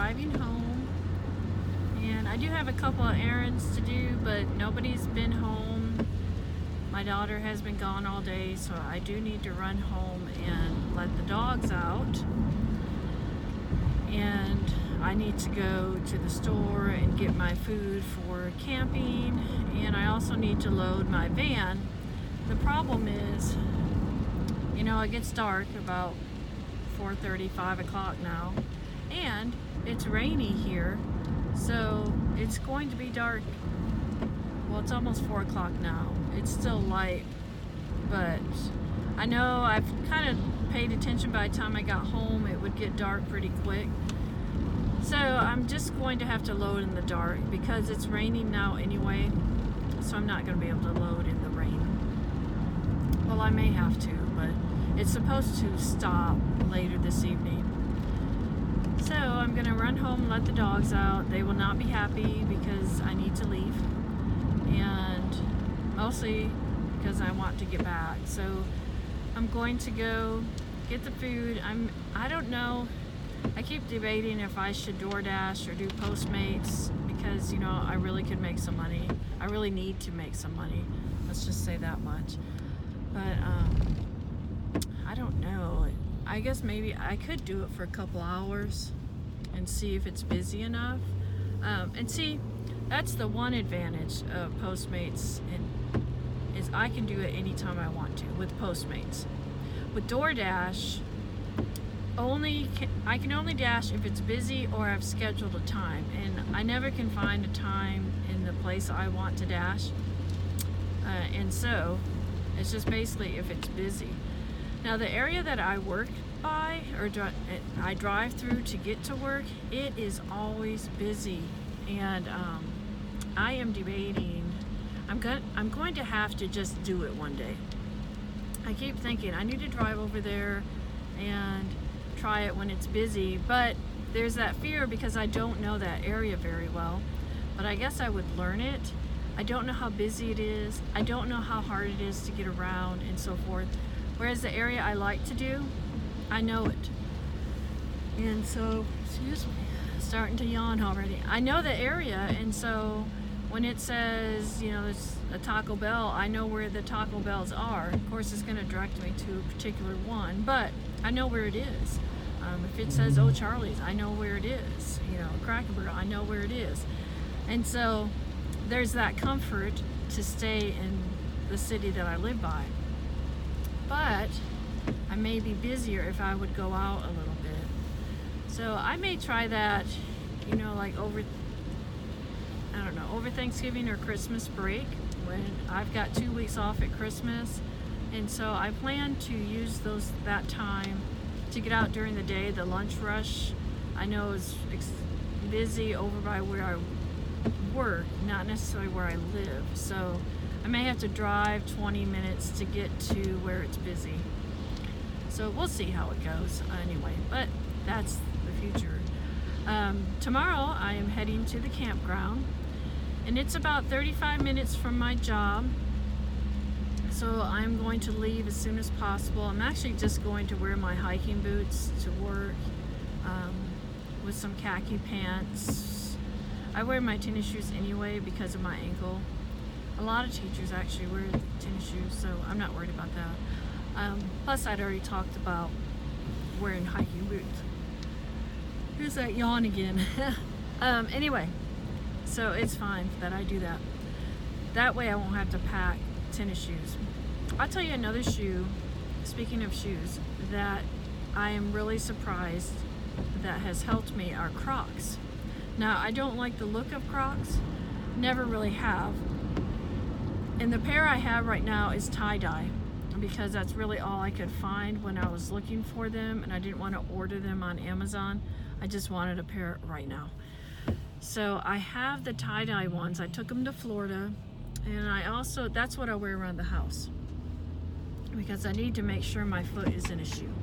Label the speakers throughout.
Speaker 1: driving home, and I do have a couple of errands to do, but nobody's been home. My daughter has been gone all day, so I do need to run home and let the dogs out. And I need to go to the store and get my food for camping, and I also need to load my van. The problem is, you know, it gets dark about 4:30, 5 o'clock now, and it's rainy here, so it's going to be dark. Well, it's almost 4 o'clock now. It's still light, but I know I've kind of paid attention. By the time I got home, it would get dark pretty quick. So I'm just going to have to load in the dark because it's raining now anyway, so I'm not going to be able to load in the rain. Well, I may have to, but it's supposed to stop later this evening. So I'm going to run home and let the dogs out. They will not be happy because I need to leave, and mostly because I want to get back. So I'm going to go get the food. I don't know. I keep debating if I should DoorDash or do Postmates because, you know, I really could make some money. I really need to make some money. Let's just say that much. But I don't know. I guess maybe I could do it for a couple hours and see if it's busy enough. And see, that's the one advantage of Postmates, is I can do it anytime I want to with Postmates. With DoorDash, I can only dash if it's busy or I've scheduled a time, and I never can find a time in the place I want to dash, and so it's just basically if it's busy. Now the area that I work by, or I drive through to get to work, it is always busy, and I am debating. I'm going to have to just do it one day. I keep thinking I need to drive over there and try it when it's busy, but there's that fear because I don't know that area very well. But I guess I would learn it. I don't know how busy it is. I don't know how hard it is to get around and so forth. Whereas the area I like to do, I know it. And so, excuse me, starting to yawn already. I know the area, and so when it says, you know, it's a Taco Bell, I know where the Taco Bells are. Of course, it's going to direct me to a particular one, but I know where it is. If it says, oh, Charlie's, I know where it is. You know, Cracker Barrel, I know where it is. And so there's that comfort to stay in the city that I live by. But I may be busier if I would go out a little bit. So I may try that, you know, like over Thanksgiving or Christmas break, when I've got 2 weeks off at Christmas. And so I plan to use that time to get out during the day. The lunch rush, I know, is busy over by where I work, not necessarily where I live. So I may have to drive 20 minutes to get to where it's busy. So we'll see how it goes anyway, but that's the future. Tomorrow I am heading to the campground, and it's about 35 minutes from my job. So I'm going to leave as soon as possible. I'm actually just going to wear my hiking boots to work, with some khaki pants. I wear my tennis shoes anyway because of my ankle. A lot of teachers actually wear tennis shoes, so I'm not worried about that. Plus, I'd already talked about wearing hiking boots. Here's that yawn again. Anyway, so it's fine that I do that. That way I won't have to pack tennis shoes. I'll tell you another shoe, speaking of shoes, that I am really surprised that has helped me are Crocs. Now, I don't like the look of Crocs, never really have. And the pair I have right now is tie-dye, because that's really all I could find when I was looking for them, and I didn't want to order them on Amazon. I just wanted a pair right now. So I have the tie-dye ones. I took them to Florida, and that's what I wear around the house, because I need to make sure my foot is in a shoe.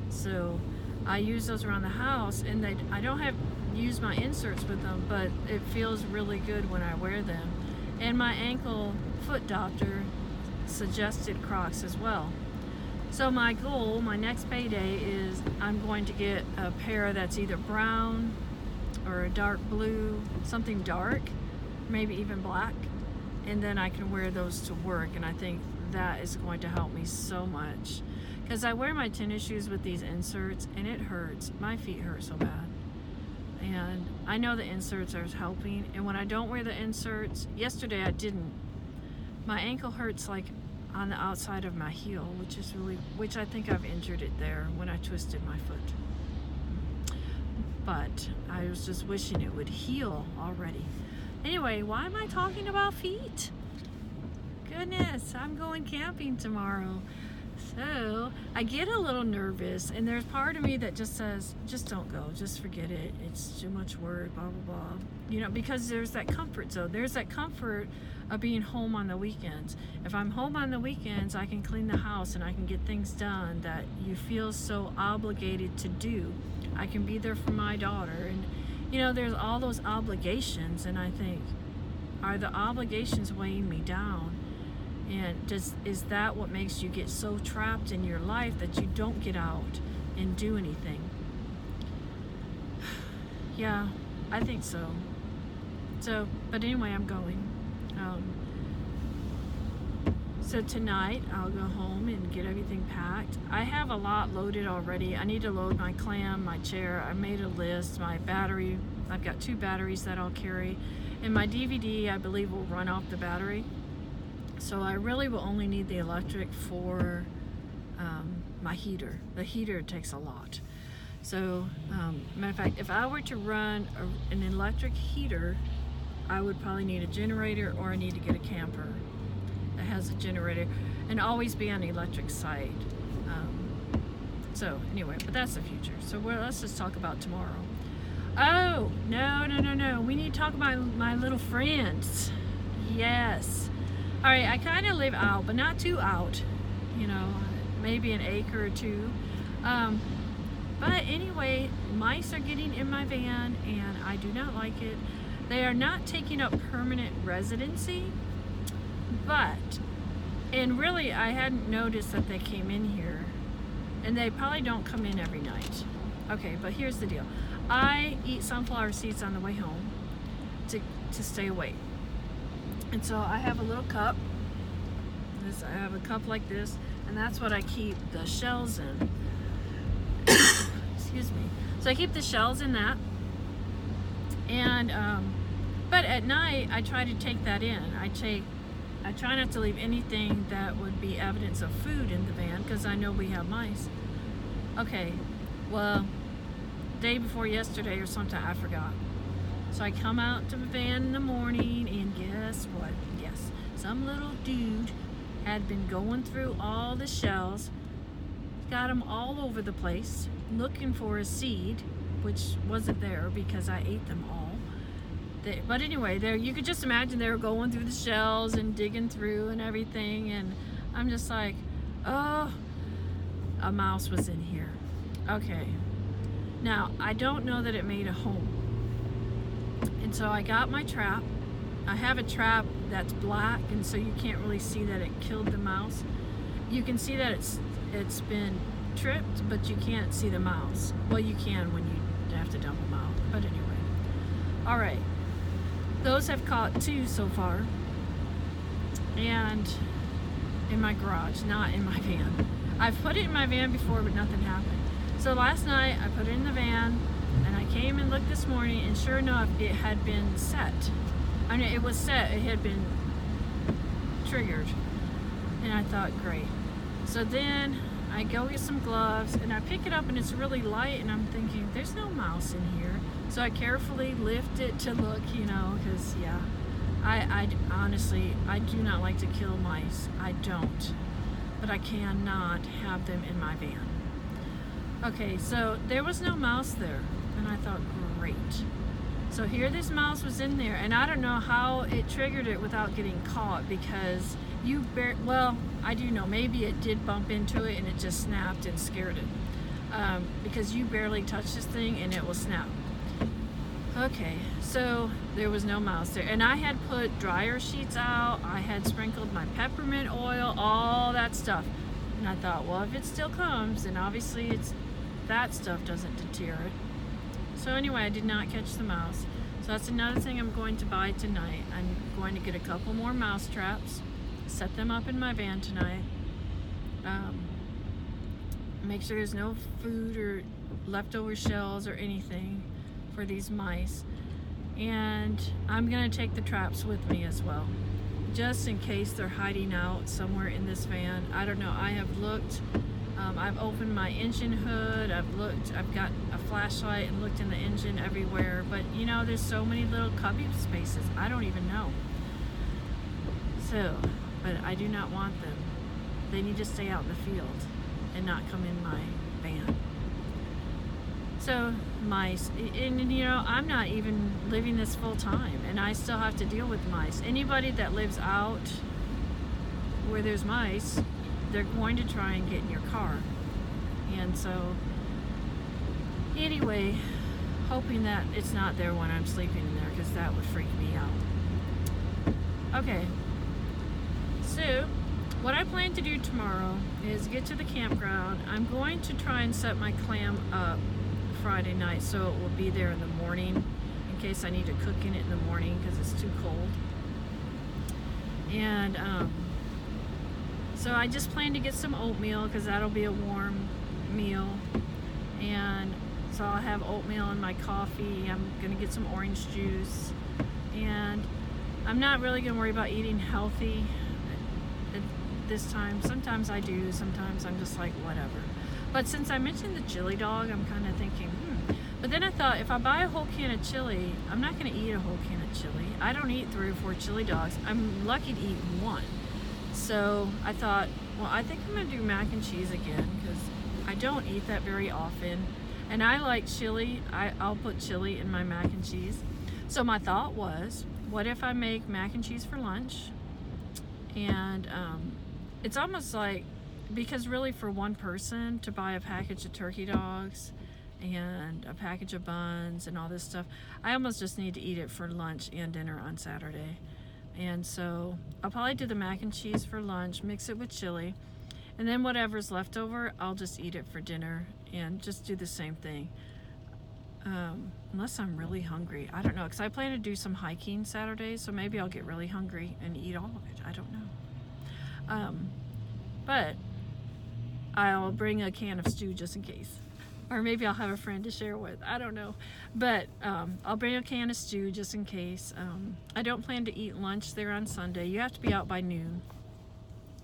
Speaker 1: So I use those around the house, and I don't use my inserts with them, but it feels really good when I wear them. And my ankle foot doctor suggested Crocs as well. So my goal, my next payday, is I'm going to get a pair that's either brown or a dark blue, something dark, maybe even black, and then I can wear those to work, and I think that is going to help me so much, because I wear my tennis shoes with these inserts and it hurts. My feet hurt so bad, and I know the inserts are helping, and when I don't wear the inserts, yesterday I didn't, my ankle hurts like on the outside of my heel, which I think I've injured it there when I twisted my foot. But I was just wishing it would heal already. Anyway, why am I talking about feet? Goodness, I'm going camping tomorrow. So I get a little nervous, and there's part of me that just says, just don't go, just forget it. It's too much work, blah, blah, blah. You know, because there's that comfort zone. There's that comfort of being home on the weekends. If I'm home on the weekends, I can clean the house and I can get things done that you feel so obligated to do. I can be there for my daughter, and you know, there's all those obligations, and I think, are the obligations weighing me down? And is that what makes you get so trapped in your life that you don't get out and do anything? Yeah, I think so. But anyway, I'm going. So tonight I'll go home and get everything packed. I have a lot loaded already. I need to load my clam, my chair. I made a list, my battery. I've got 2 batteries that I'll carry. And my DVD, I believe, will run off the battery. So I really will only need the electric for my heater. The heater takes a lot. So, matter of fact, if I were to run an electric heater, I would probably need a generator, or I need to get a camper that has a generator, and always be on the electric side. So anyway, but that's the future. So let's just talk about tomorrow. Oh, no. We need to talk about my little friends. Yes. All right, I kind of live out, but not too out. You know, maybe an acre or 2. But anyway, mice are getting in my van, and I do not like it. They are not taking up permanent residency, and really I hadn't noticed that they came in here, and they probably don't come in every night. Okay, but here's the deal. I eat sunflower seeds on the way home to stay awake. And so I have a little cup. I have a cup like this, and that's what I keep the shells in. Excuse me. So I keep the shells in that. And but at night I try to take that in. I try not to leave anything that would be evidence of food in the van, because I know we have mice. Okay, well, day before yesterday or something, I forgot. So I come out to the van in the morning, and guess what? Yes, some little dude had been going through all the shells, got them all over the place, looking for a seed, which wasn't there because I ate them all. But anyway, you could just imagine they were going through the shells and digging through and everything, and I'm just like, oh, a mouse was in here. Okay, now I don't know that it made a home, and so I got my trap. I have a trap that's black, and so you can't really see that it killed the mouse. You can see that it's been tripped, but you can't see the mouse. Well, you can when you have to dump them out, but anyway. All right. Those have caught 2 so far, and in my garage, not in my van. I've put it in my van before, but nothing happened. So last night I put it in the van, and I came and looked this morning, and sure enough, it had been set. I mean, it was set, it had been triggered, and I thought, great. So then I go get some gloves, and I pick it up, and it's really light, and I'm thinking, there's no mouse in here. So I carefully lift it to look, you know, because, yeah, I honestly, I do not like to kill mice. I don't. But I cannot have them in my van. Okay, so there was no mouse there, and I thought, great. So here this mouse was in there, and I don't know how it triggered it without getting caught, because well, I do know, maybe it did bump into it and it just snapped and scared it. Because you barely touch this thing and it will snap. Okay, so there was no mouse there, and I had put dryer sheets out, I had sprinkled my peppermint oil, all that stuff, and I thought, well, if it still comes, then obviously that stuff doesn't deter it. So anyway, I did not catch the mouse. So that's another thing I'm going to buy tonight. I'm going to get a couple more mouse traps, set them up in my van tonight. Make sure there's no food or leftover shells or anything for these mice. And I'm gonna take the traps with me as well, just in case they're hiding out somewhere in this van. I don't know. I have looked. I've opened my engine hood. I've looked. I've got a flashlight and looked in the engine everywhere. But you know, there's so many little cubby spaces. I don't even know. So, but I do not want them. They need to stay out in the field and not come in my van. So mice, and you know, I'm not even living this full time, and I still have to deal with mice. Anybody that lives out where there's mice, they're going to try and get in your car. And so anyway, hoping that it's not there when I'm sleeping in there, because that would freak me out. Okay, so what I plan to do tomorrow is get to the campground. I'm going to try and set my clam up Friday night so it will be there in the morning, in case I need to cook in it in the morning because it's too cold. And so I just plan to get some oatmeal because that'll be a warm meal. And so I'll have oatmeal in my coffee. I'm gonna get some orange juice, and I'm not really gonna worry about eating healthy at this time. Sometimes I do, sometimes I'm just like whatever. But since I mentioned the chili dog, I'm kind of thinking, But then I thought, if I buy a whole can of chili, I'm not going to eat a whole can of chili. I don't eat 3 or 4 chili dogs. I'm lucky to eat 1. So I thought, well, I think I'm going to do mac and cheese again, because I don't eat that very often. And I like chili. I'll put chili in my mac and cheese. So my thought was, what if I make mac and cheese for lunch? And it's almost like, because really for one person to buy a package of turkey dogs and a package of buns and all this stuff, I almost just need to eat it for lunch and dinner on Saturday. And so I'll probably do the mac and cheese for lunch, mix it with chili, and then whatever's left over, I'll just eat it for dinner and just do the same thing. Unless I'm really hungry. I don't know, because I plan to do some hiking Saturday, so maybe I'll get really hungry and eat all of it. I don't know. But I'll bring a can of stew just in case. Or maybe I'll have a friend to share with. I don't know. But I'll bring a can of stew just in case. I don't plan to eat lunch there on Sunday. You have to be out by noon.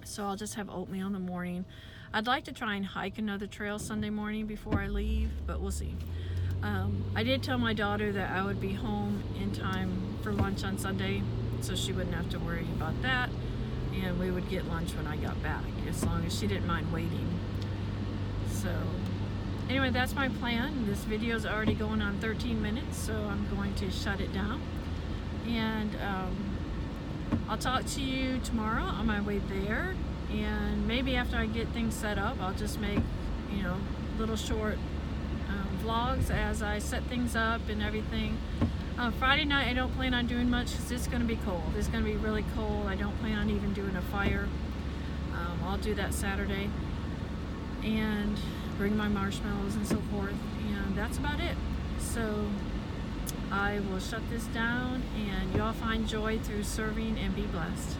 Speaker 1: So I'll just have oatmeal in the morning. I'd like to try and hike another trail Sunday morning before I leave, but we'll see. I did tell my daughter that I would be home in time for lunch on Sunday, so she wouldn't have to worry about that. And we would get lunch when I got back, as long as she didn't mind waiting. So anyway, that's my plan. This video is already going on 13 minutes, so I'm going to shut it down. And I'll talk to you tomorrow on my way there. And maybe after I get things set up, I'll just make, little short vlogs as I set things up and everything. Friday night I don't plan on doing much because it's going to be cold. It's going to be really cold. I don't plan on even doing a fire. I'll do that Saturday and bring my marshmallows and so forth, and that's about it. So I will shut this down, and y'all find joy through serving and be blessed.